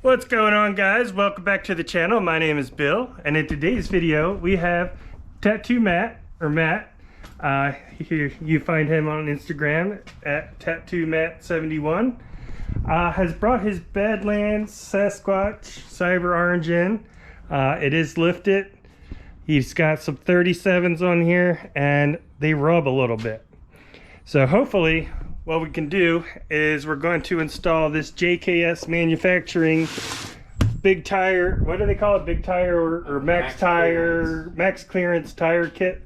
What's going on, guys? Welcome back to the channel. My name is Bill, and in today's video we have Tattoo Matt, or Matt. Here you find him on Instagram at TattooMatt71. Has brought his Badlands Sasquatch Cyber Orange in. It is lifted. He's got some 37s on here, and they rub a little bit. So hopefully what we can do is we're going to install this JKS Manufacturing big tire, what do they call it? Big tire or max tire, max clearance tire kit.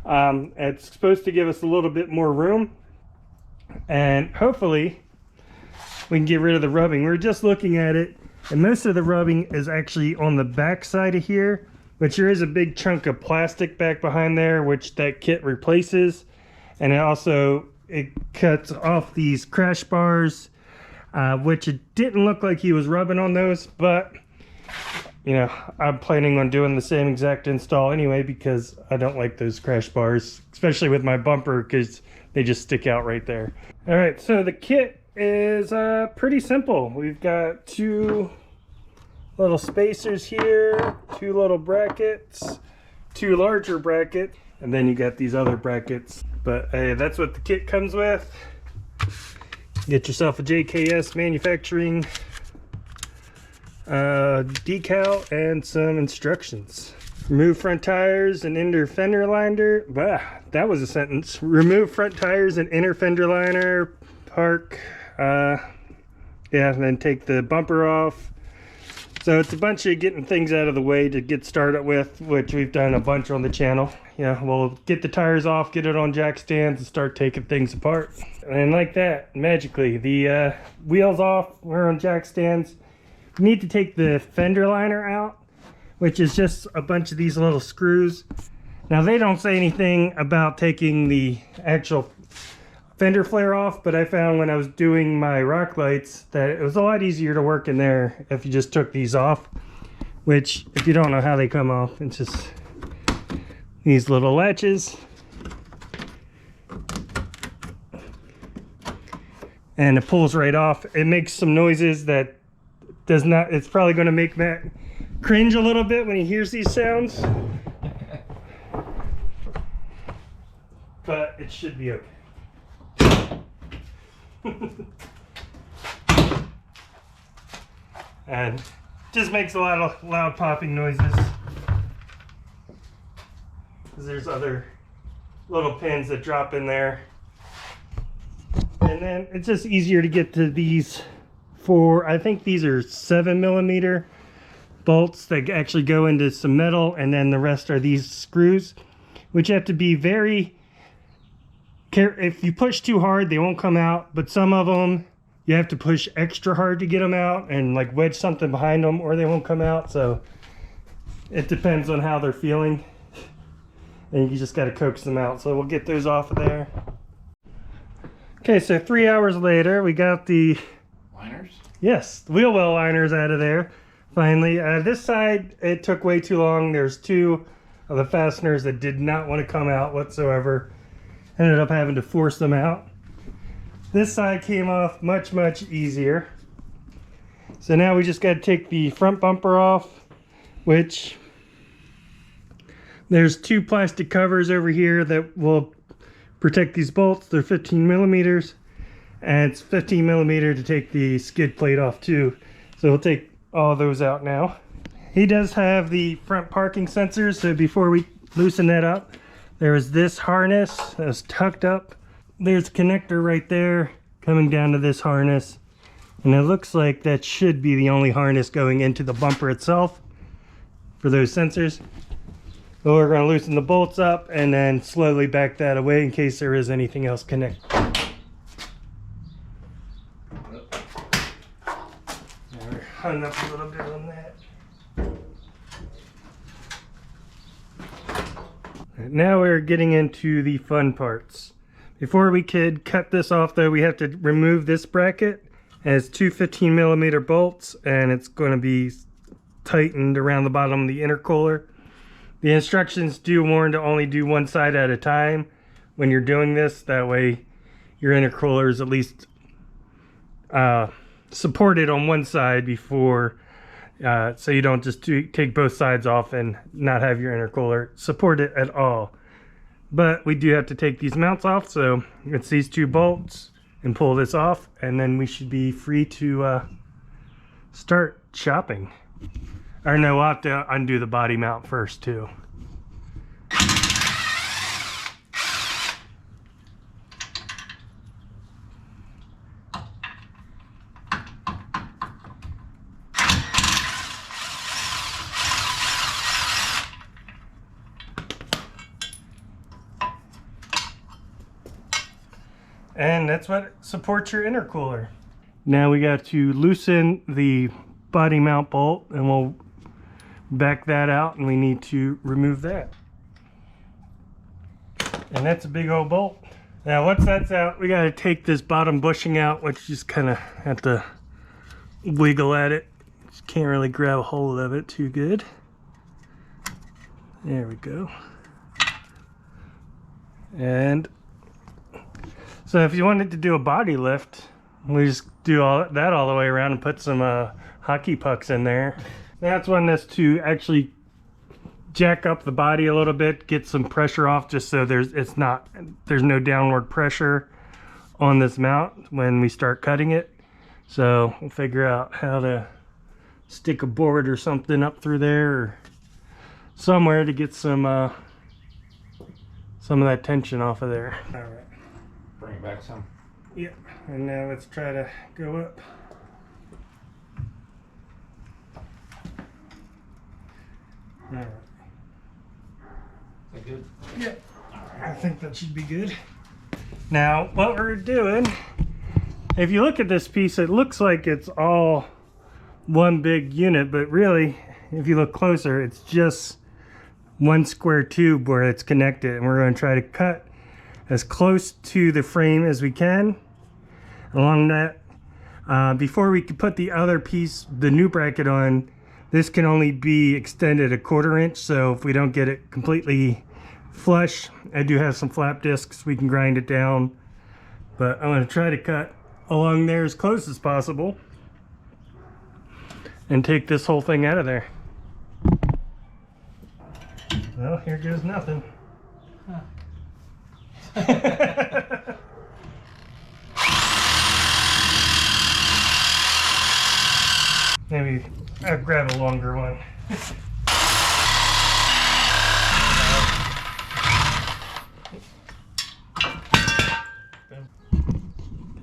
It's supposed to give us a little bit more room, and hopefully we can get rid of the rubbing. We're just looking at it, and most of the rubbing is actually on the back side of here, which there is a big chunk of plastic back behind there, which that kit replaces. And it cuts off these crash bars, which it didn't look like he was rubbing on those, but you know, I'm planning on doing the same exact install anyway because I don't like those crash bars, especially with my bumper, because they just stick out right there. All right, so the kit is pretty simple. We've got two little spacers here, two little brackets, two larger brackets, and then you got these other brackets. But hey, that's what the kit comes with. Get yourself a JKS Manufacturing decal and some instructions. Remove front tires and inner fender liner. That was a sentence. Remove front tires and inner fender liner. Park. Yeah, and then take the bumper off. So it's a bunch of getting things out of the way to get started with, which we've done a bunch on the channel. Yeah, we'll get the tires off, get it on jack stands, and start taking things apart. And like that, magically, the wheels off, we're on jack stands. You need to take the fender liner out, which is just a bunch of these little screws. Now, they don't say anything about taking the actual fender flare off, but I found when I was doing my rock lights that it was a lot easier to work in there if you just took these off, which, if you don't know how they come off, it's just these little latches, and it pulls right off. It makes some noises that does not, it's probably going to make Matt cringe a little bit when he hears these sounds, but it should be okay. And just makes a lot of loud popping noises. There's other little pins that drop in there, and then it's just easier to get to these four. I think these are 7mm bolts that actually go into some metal, and then the rest are these screws, which you have to be very careful. If you push too hard, they won't come out, but some of them you have to push extra hard to get them out, and like wedge something behind them, or they won't come out. So it depends on how they're feeling, and you just got to coax them out. So we'll get those off of there. Okay, so 3 hours later, we got the liners. Yes, the wheel well liners out of there finally. This side, it took way too long. There's two of the fasteners that did not want to come out whatsoever. Ended up having to force them out. This side came off much easier. So now we just got to take the front bumper off, which there's two plastic covers over here that will protect these bolts. They're 15mm, and it's 15mm to take the skid plate off too. So we'll take all of those out now. He does have the front parking sensors, so before we loosen that up, there is this harness that's tucked up. There's a connector right there coming down to this harness, and it looks like that should be the only harness going into the bumper itself for those sensors. So we're going to loosen the bolts up and then slowly back that away in case there is anything else connected. We're hung up a little bit on that. Now we're getting into the fun parts. Before we could cut this off though, we have to remove this bracket. It has two 15mm bolts, and it's going to be tightened around the bottom of the intercooler. The instructions do warn to only do one side at a time when you're doing this. That way your intercooler is at least support it on one side before, so you don't just take both sides off and not have your intercooler support it at all. But we do have to take these mounts off, so it's these 2 bolts, and pull this off, and then we should be free to start chopping. Or no, we'll have to undo the body mount first too. And that's what supports your intercooler. Now we got to loosen the body mount bolt, and we'll back that out, and we need to remove that. And that's a big old bolt. Now once that's out, we got to take this bottom bushing out, which you just kind of have to wiggle at it. Just can't really grab a hold of it too good. There we go. And so if you wanted to do a body lift, we just do all the way around and put some hockey pucks in there. That's one that's to actually jack up the body a little bit, get some pressure off, just so there's no downward pressure on this mount when we start cutting it. So we'll figure out how to stick a board or something up through there or somewhere to get some of that tension off of there. All right. Bring it back some. Yep, and now let's try to go up. All right. Is that good? Yep, I think that should be good. Now, what we're doing, if you look at this piece, it looks like it's all one big unit, but really, if you look closer, it's just one square tube where it's connected, and we're going to try to cut as close to the frame as we can along that. Before we can put the other piece, the new bracket on, this can only be extended a 1/4 inch, so if we don't get it completely flush, I do have some flap discs, we can grind it down, but I'm going to try to cut along there as close as possible and take this whole thing out of there. Well, here goes nothing. Huh. Maybe I'll grab a longer one.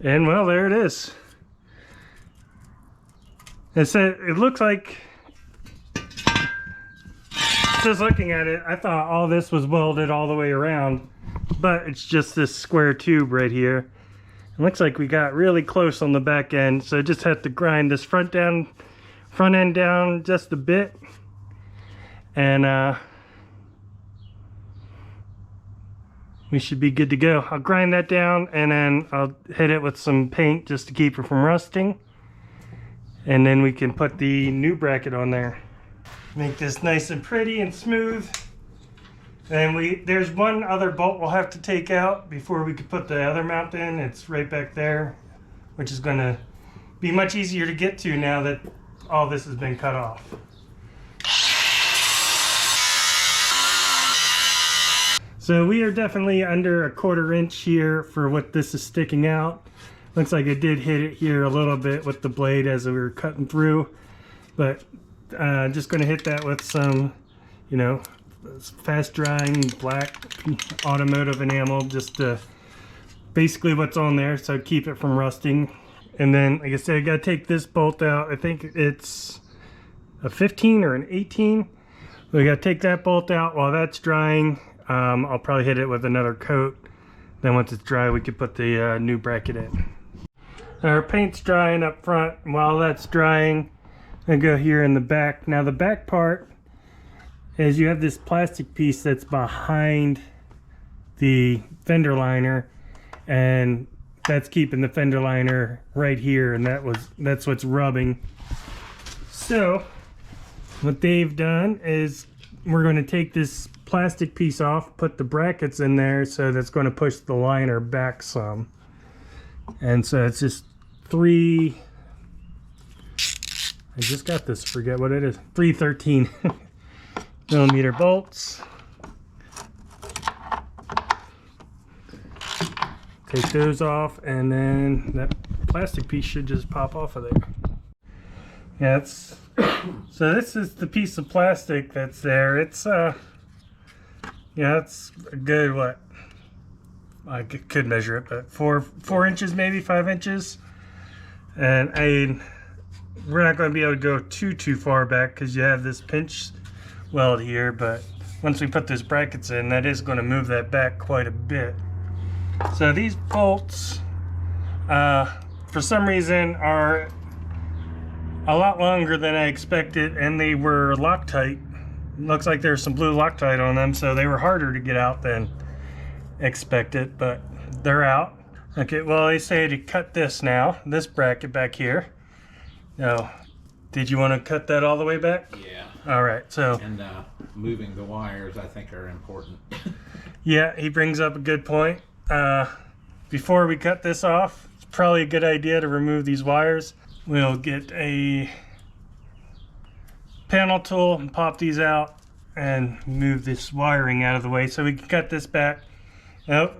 And well, there it is. It looks like, just looking at it, I thought all this was welded all the way around, but it's just this square tube right here. It looks like we got really close on the back end, so I just have to grind this front end down just a bit, and we should be good to go. I'll grind that down, and then I'll hit it with some paint just to keep it from rusting, and then we can put the new bracket on there. Make this nice and pretty and smooth. And there's one other bolt we'll have to take out before we can put the other mount in. It's right back there, which is going to be much easier to get to now that all this has been cut off. So we are definitely under a 1/4 inch here for what this is sticking out. Looks like it did hit it here a little bit with the blade as we were cutting through, but just going to hit that with some, fast drying black automotive enamel, just basically what's on there, so keep it from rusting. And then, like I said, I got to take this bolt out. I think it's a 15 or an 18. We got to take that bolt out while that's drying. I'll probably hit it with another coat. Then once it's dry, we could put the new bracket in. Our paint's drying up front. While that's drying, I'm gonna go here in the back. Now the back part is you have this plastic piece that's behind the fender liner, and that's keeping the fender liner right here, and that's what's rubbing. So what they've done is we're going to take this plastic piece off, put the brackets in there, so that's going to push the liner back some. And so it's just 3 I just got this, forget what it is. 313 millimeter bolts. Take those off, and then that plastic piece should just pop off of there. Yeah, it's so this is the piece of plastic that's there. It's yeah, it's a good, what, I could measure it, but four inches, maybe 5 inches. And we're not going to be able to go too far back because you have this pinch weld here, but once we put those brackets in, that is going to move that back quite a bit. So these bolts, for some reason, are a lot longer than I expected, and they were Loctite. Looks like there's some blue Loctite on them, so they were harder to get out than expected, but they're out. Okay, well, they say to cut this now, this bracket back here. Now, did you want to cut that all the way back? Yeah. All right, so. And moving the wires, I think, are important. Yeah, he brings up a good point. Before we cut this off, it's probably a good idea to remove these wires. We'll get a panel tool and pop these out and move this wiring out of the way so we can cut this back. Now,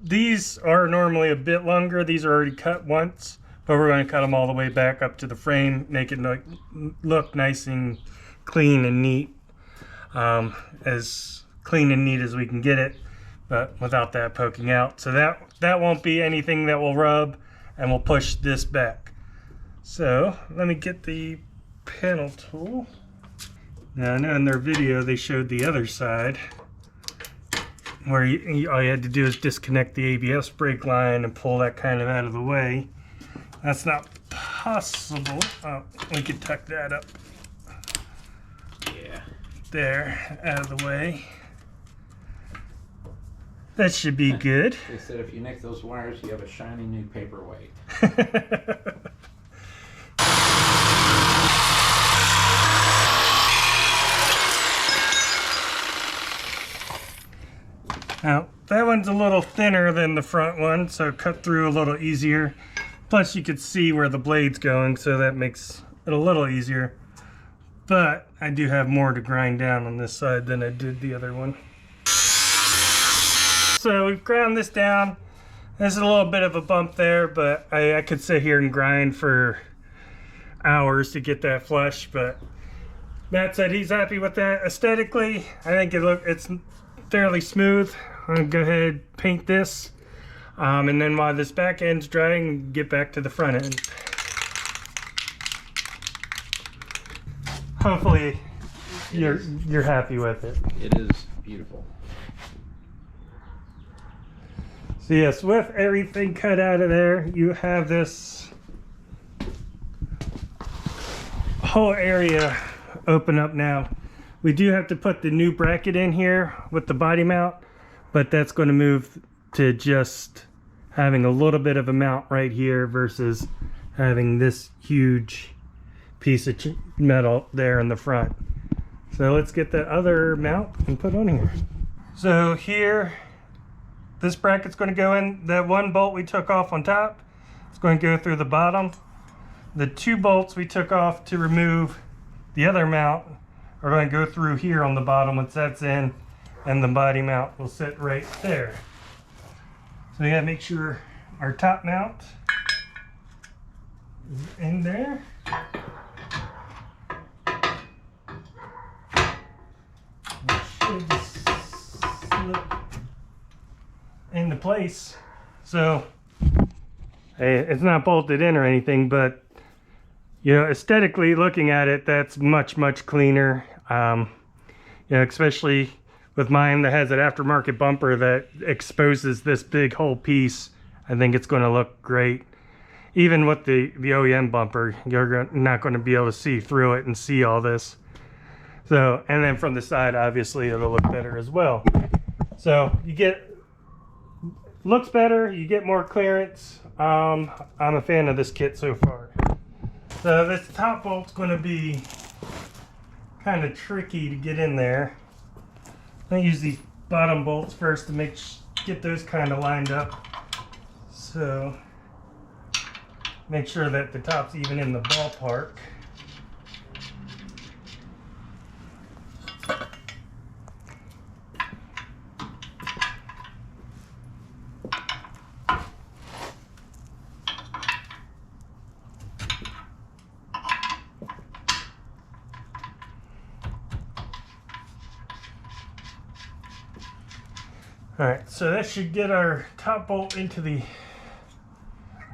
these are normally a bit longer. These are already cut once, but we're going to cut them all the way back up to the frame, make it look nice and clean and neat, as clean and neat as we can get it, but without that poking out. So that won't be anything that will rub, and we'll push this back. So let me get the panel tool. Now, I know in their video they showed the other side where all you had to do is disconnect the ABS brake line and pull that kind of out of the way. That's not possible. Oh, we could tuck that up. Yeah. There, out of the way. That should be good. They said if you nick those wires, you have a shiny new paperweight. Now, that one's a little thinner than the front one, so cut through a little easier. Plus, you could see where the blade's going, so that makes it a little easier. But I do have more to grind down on this side than I did the other one. So we've ground this down. There's a little bit of a bump there, but I could sit here and grind for hours to get that flush. But Matt said he's happy with that. Aesthetically, I think it's fairly smooth. I'm gonna go ahead and paint this, and then while this back end's drying, get back to the front end. Hopefully, you're happy with it. It is beautiful. So yes, with everything cut out of there, you have this whole area open up now. We do have to put the new bracket in here with the body mount, but that's going to move to just having a little bit of a mount right here versus having this huge piece of metal there in the front. So let's get that other mount and put on here. So here, this bracket's going to go in. That one bolt we took off on top, it's going to go through the bottom. The two bolts we took off to remove the other mount are going to go through here on the bottom once that's in, and the body mount will sit right there. So we got to make sure our top mount is in there. It should slip into place. So hey, it's not bolted in or anything, but you know, aesthetically looking at it, that's much cleaner. You know, especially with mine that has an aftermarket bumper that exposes this big whole piece. I think it's going to look great. Even with the OEM bumper, you're not going to be able to see through it and see all this. So, and then from the side, obviously it'll look better as well. So you get, looks better, you get more clearance. I'm a fan of this kit so far. So this top bolt's going to be kind of tricky to get in there. I use these bottom bolts first to get those kind of lined up. So make sure that the top's even in the ballpark. Alright, so that should get our top bolt into the...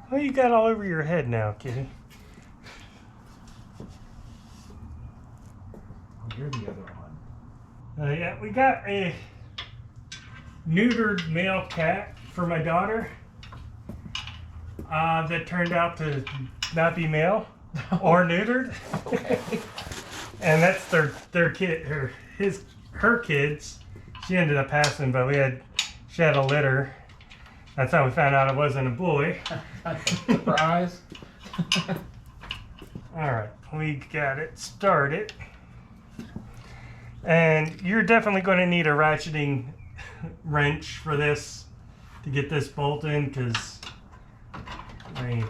What you got all over your head now, kitty? You're the other one. Yeah, we got a neutered male cat for my daughter that turned out to not be male or neutered. And that's their kid, her kids. She ended up passing, but she had a litter. That's how we found out it wasn't a boy. Surprise. All right, we got it started. And you're definitely going to need a ratcheting wrench for this to get this bolt in, because I mean,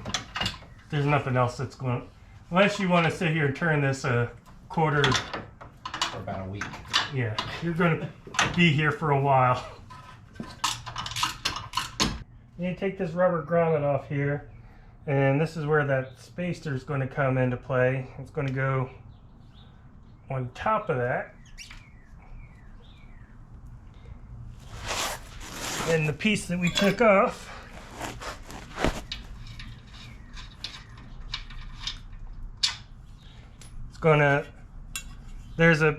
there's nothing else that's going to, unless you want to sit here and turn this a quarter. For about a week. Yeah, you're going to be here for a while. You take this rubber grommet off here, and this is where that spacer is going to come into play. It's going to go on top of that. And the piece that we took off, it's going to, there's a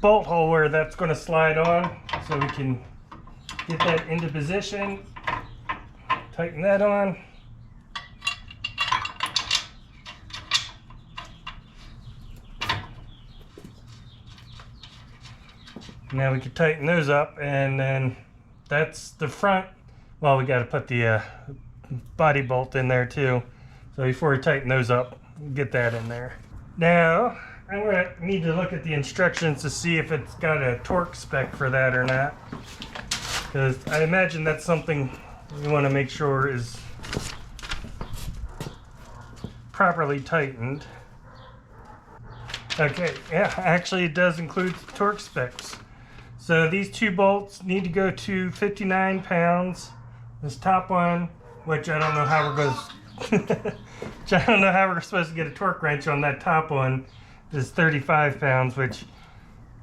bolt hole where that's going to slide on, so we can get that into position, tighten that on. Now we can tighten those up, and then that's the front. Well, we got to put the body bolt in there too. So before we tighten those up, get that in there. Now, I'm going to need to look at the instructions to see if it's got a torque spec for that or not. Because I imagine that's something you want to make sure is properly tightened. Okay, yeah, actually it does include torque specs. So these two bolts need to go to 59 pounds. This top one, which I don't know how we're going to, I don't know how we're supposed to get a torque wrench on that top one, is 35 pounds, which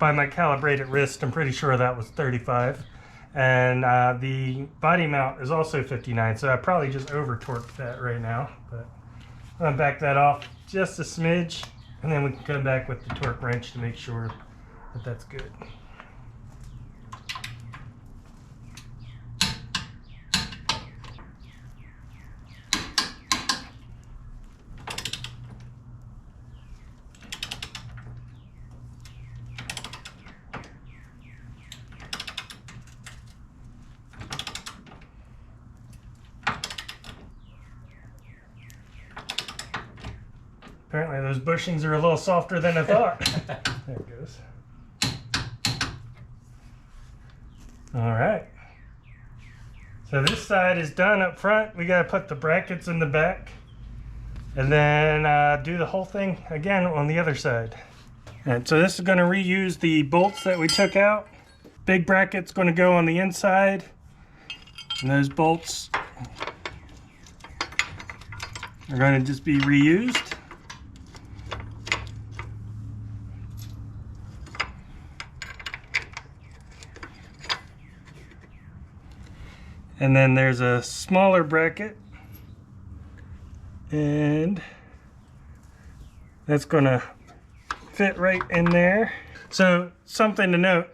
by my calibrated wrist, I'm pretty sure that was 35. And the body mount is also 59, so I probably just over torqued that right now. But I'm gonna back that off just a smidge, and then we can come back with the torque wrench to make sure that that's good. Apparently those bushings are a little softer than I thought. There it goes. All right. So this side is done up front. We got to put the brackets in the back, and then do the whole thing again on the other side. And so this is going to reuse the bolts that we took out. Big bracket's going to go on the inside, and those bolts are going to just be reused. And then there's a smaller bracket, and that's gonna fit right in there. So something to note,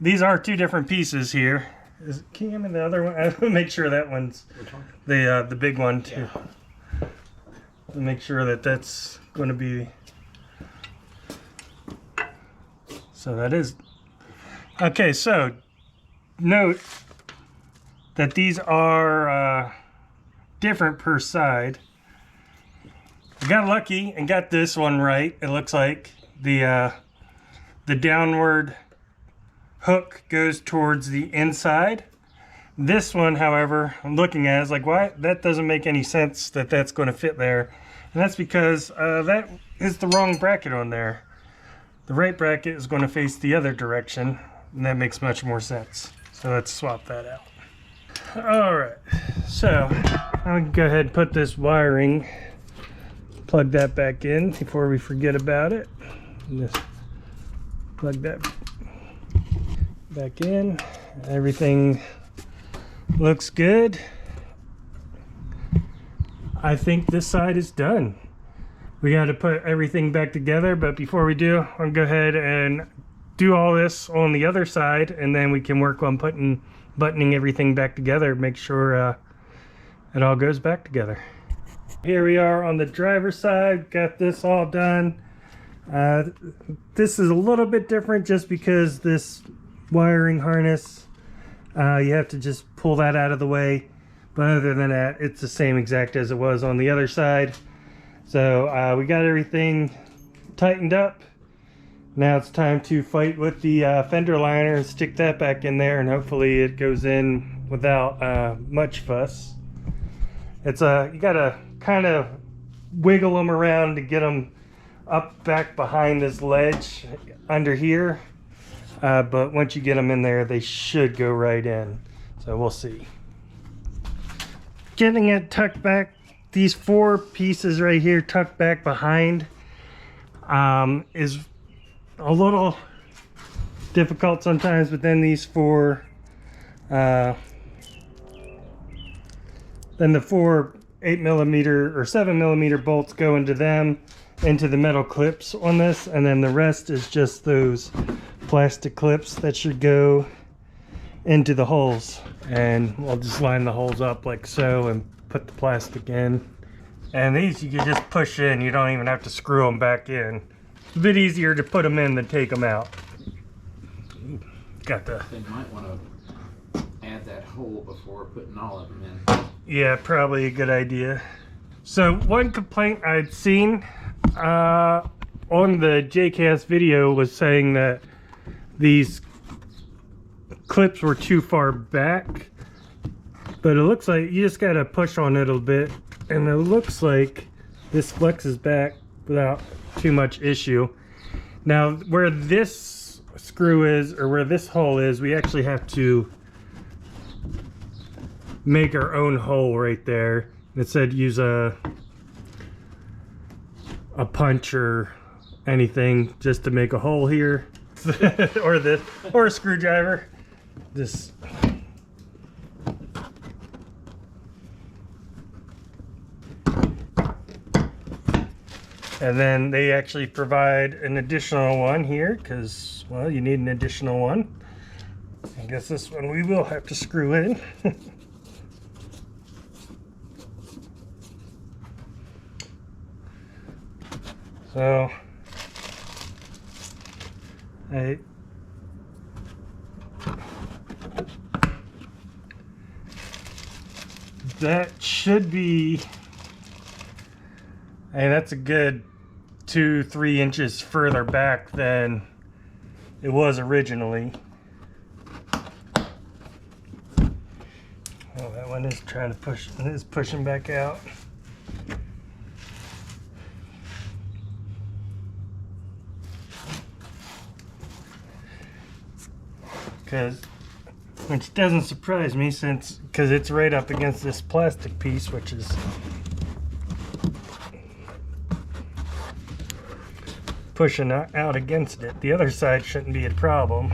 these are two different pieces here. Can you give me the other one? I will make sure that one's the big one too. Yeah. Make sure that that's going to be. So that is okay. So note that these are different per side. I got lucky and got this one right. It looks like the downward hook goes towards the inside. This one, however, I'm looking at is like, why? That doesn't make any sense that that's going to fit there. And that's because that is the wrong bracket on there. The right bracket is going to face the other direction, and that makes much more sense. So let's swap that out. Alright, so I'm going to go ahead and put this wiring, plug that back in before we forget about it. Just plug that back in, Everything looks good. I think this side is done. We got to put everything back together, but before we do, I'm gonna go ahead and do all this on the other side, and then we can work on buttoning everything back together, make sure it all goes back together. Here we are on the driver's side, got this all done. This is a little bit different just because this wiring harness, you have to just pull that out of the way, but other than that, it's the same exact as it was on the other side. So we got everything tightened up. Now it's time to fight with the fender liner and stick that back in there, and hopefully it goes in without much fuss. It's you gotta kind of wiggle them around to get them up back behind this ledge under here, but once you get them in there, they should go right in. So we'll see. Getting it tucked back, these 4 pieces right here tucked back behind is a little difficult sometimes, but then these 4 then the 4 8mm or 7mm bolts go into the metal clips on this, and then the rest is just those plastic clips that should go into the holes, and we'll just line the holes up like so and put the plastic in. And these you can just push in, you don't even have to screw them back in. It's a bit easier to put them in than take them out. Got the... They might want to add that hole before putting all of them in. Yeah, probably a good idea. So one complaint I'd seen on the JKS video was saying that these clips were too far back, but it looks like you just gotta push on it a little bit, and it looks like this flexes back without too much issue. Now where this screw is, or where this hole is, we actually have to make our own hole right there. It said use a punch or anything just to make a hole here. or a screwdriver. This and then they actually provide an additional one here because, well, you need an additional one. I guess this one we will have to screw in. So that should be, that's a good 2-3 inches further back than it was originally. Oh, that one is trying to push, it is pushing back out. Which doesn't surprise me, because it's right up against this plastic piece, which is pushing out against it. The other side shouldn't be a problem.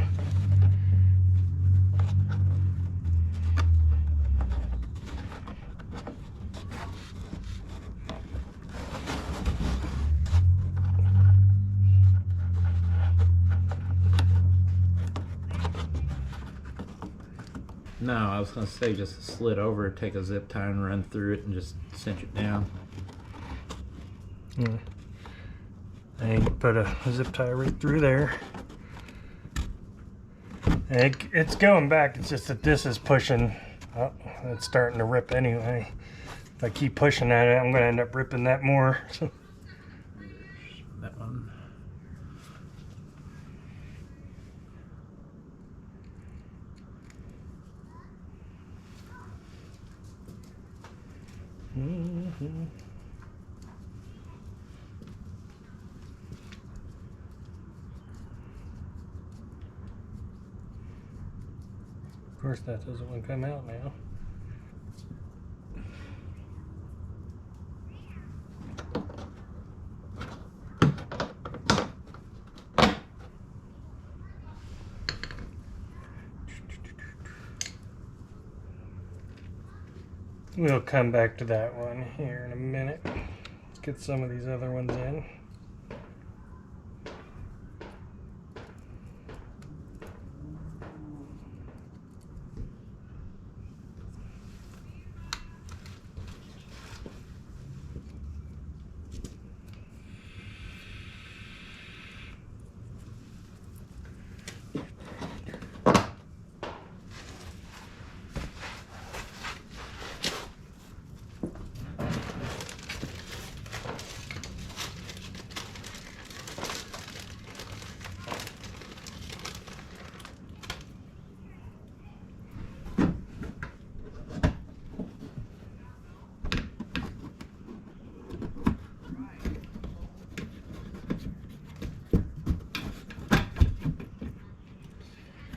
No, I was going to say just slid over, take a zip tie and run through it and just cinch it down. I put a zip tie right through there. And it's going back, it's just that this is pushing. Oh, it's starting to rip anyway. If I keep pushing at it, I'm going to end up ripping that more. That one. Of course that doesn't want to come out now. We'll come back to that one here in a minute. Let's get some of these other ones in.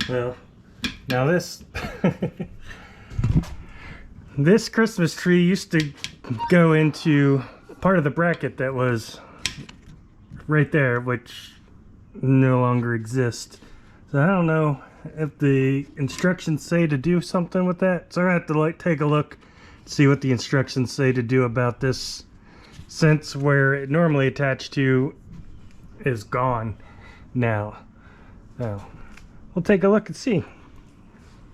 Well, now this this Christmas tree used to go into part of the bracket that was right there, which no longer exists. So I don't know if the instructions say to do something with that. So I have to like take a look, see what the instructions say to do about this, since where it normally attached to is gone now. So we'll take a look and see.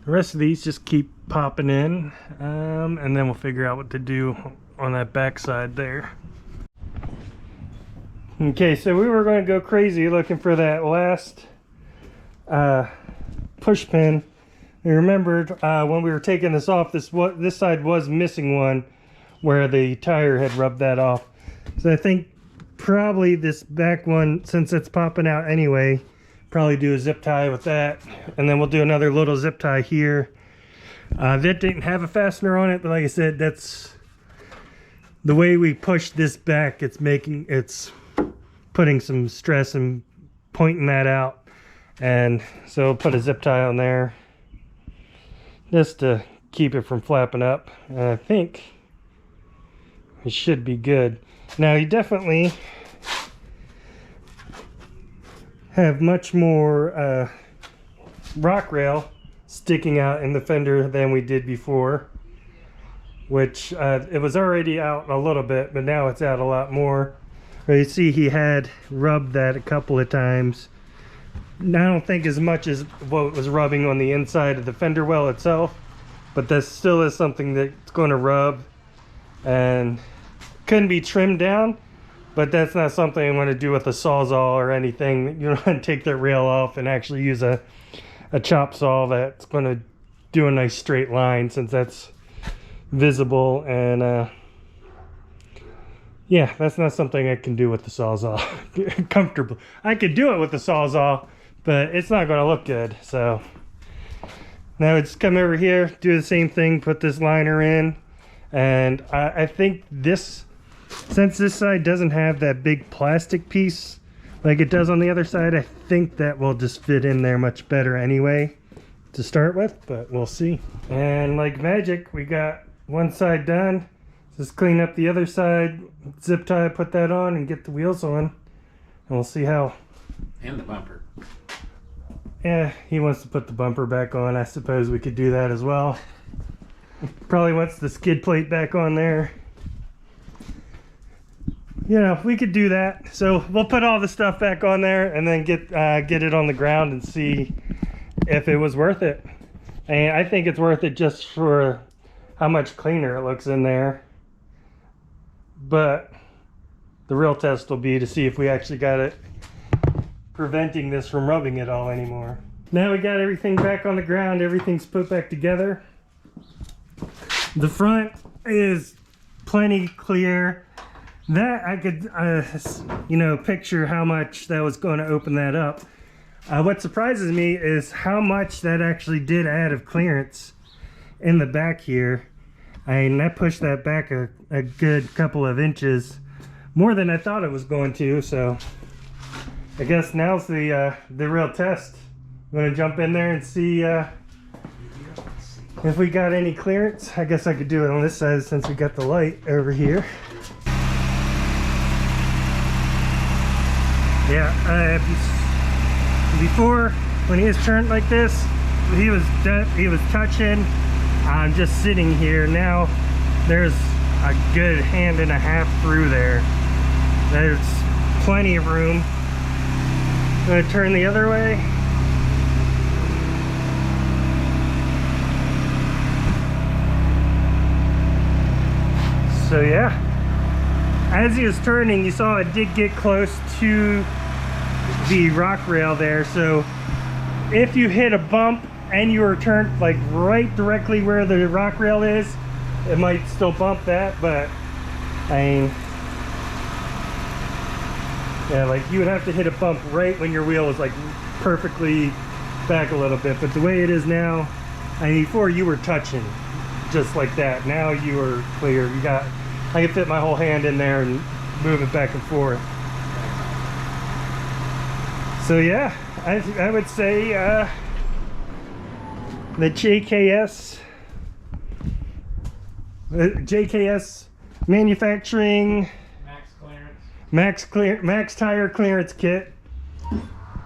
The rest of these just keep popping in, and then we'll figure out what to do on that back side there. Okay, so we were going to go crazy looking for that last push pin. I remembered when we were taking this off, this side was missing one where the tire had rubbed that off. So I think probably this back one, since it's popping out anyway, probably do a zip tie with that, and then we'll do another little zip tie here. That didn't have a fastener on it, but like I said, that's the way we push this back. It's putting some stress and pointing that out, and so we'll put a zip tie on there just to keep it from flapping up, and I think it should be good. Now you definitely have much more rock rail sticking out in the fender than we did before, which it was already out a little bit, but now it's out a lot more. You see he had rubbed that a couple of times. I don't think as much as what was rubbing on the inside of the fender well itself, but that still is something that's going to rub and couldn't be trimmed down. But that's not something I want to do with a Sawzall or anything. You want to take that rail off and actually use a chop saw that's going to do a nice straight line, since that's visible. And yeah, that's not something I can do with the Sawzall comfortably. I could do it with the Sawzall, but it's not going to look good. So now it's come over here, do the same thing, put this liner in, and I think this, since this side doesn't have that big plastic piece like it does on the other side, I think that will just fit in there much better anyway to start with, but we'll see. And like magic, we got one side done. Just clean up the other side, zip tie, put that on, and get the wheels on, and we'll see how. And the bumper. Yeah, he wants to put the bumper back on. I suppose we could do that as well. Probably wants the skid plate back on there. You know, we could do that. So we'll put all the stuff back on there and then get it on the ground and see if it was worth it. And I think it's worth it just for how much cleaner it looks in there. But the real test will be to see if we actually got it preventing this from rubbing it all anymore. Now we got everything back on the ground, everything's put back together. The front is plenty clear. That I could, you know, picture how much that was going to open that up. What surprises me is how much that actually did add of clearance in the back here. I mean, that pushed that back a good couple of inches, more than I thought it was going to. So I guess now's the real test. I'm gonna jump in there and see if we got any clearance. I guess I could do it on this side since we got the light over here. Yeah, before, when he was turned like this, he was touching. I'm just sitting here now. there's a good hand and a half through there. There's plenty of room. I'm gonna turn the other way. So yeah, as he was turning, you saw it did get close to the rock rail there. So if you hit a bump and you were turned like right directly where the rock rail is, it might still bump that, but I mean, yeah, like you would have to hit a bump right when your wheel is like perfectly back a little bit. But the way it is now, I mean, before you were touching just like that. Now you are clear. You got, I can fit my whole hand in there and move it back and forth. So yeah, I would say the JKS Manufacturing Max Tire Clearance Kit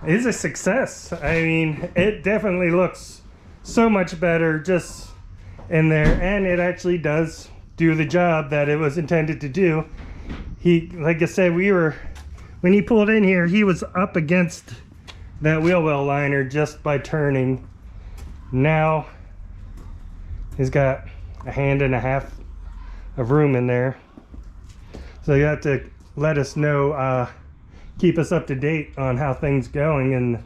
is a success. I mean, it definitely looks so much better just in there, and it actually does do the job that it was intended to do. He, like I said, when he pulled in here, he was up against that wheel well liner just by turning. Now he's got a hand and a half of room in there. So you have to let us know, keep us up to date on how things going, and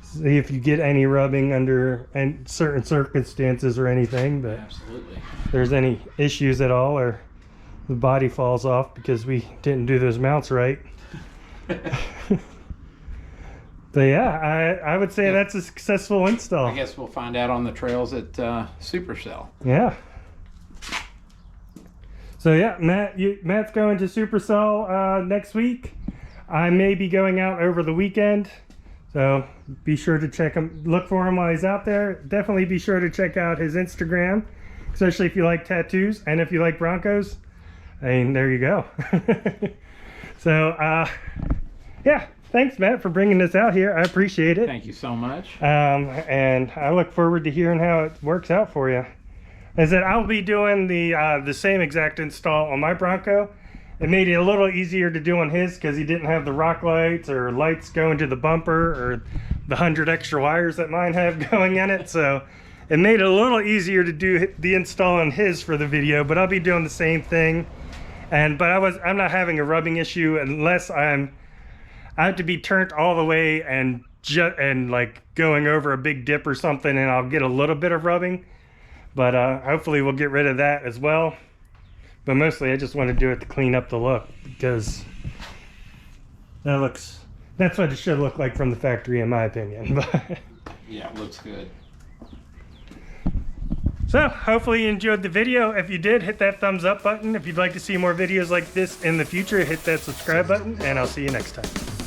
see if you get any rubbing under certain circumstances or anything. But absolutely, if there's any issues at all, or the body falls off because we didn't do those mounts right. But yeah, I would say that's a successful install. I guess we'll find out on the trails at Supercell. Yeah. So yeah, Matt's going to Supercell next week. I may be going out over the weekend, so be sure to check him, look for him while he's out there. Definitely be sure to check out his Instagram, especially if you like tattoos and if you like Broncos. I mean, there you go. So yeah, thanks Matt for bringing this out here. I appreciate it. Thank you so much. And I look forward to hearing how it works out for you. Is that I'll be doing the same exact install on my Bronco. It made it a little easier to do on his because he didn't have the rock lights or lights going to the bumper or the 100 extra wires that mine have going in it. So it made it a little easier to do the install on his for the video, but I'll be doing the same thing. But I'm not having a rubbing issue unless I have to be turned all the way and like going over a big dip or something, and I'll get a little bit of rubbing. But hopefully we'll get rid of that as well. But mostly I just want to do it to clean up the look, because that's what it should look like from the factory in my opinion. Yeah, it looks good. So hopefully you enjoyed the video. If you did, hit that thumbs up button. If you'd like to see more videos like this in the future, hit that subscribe button, and I'll see you next time.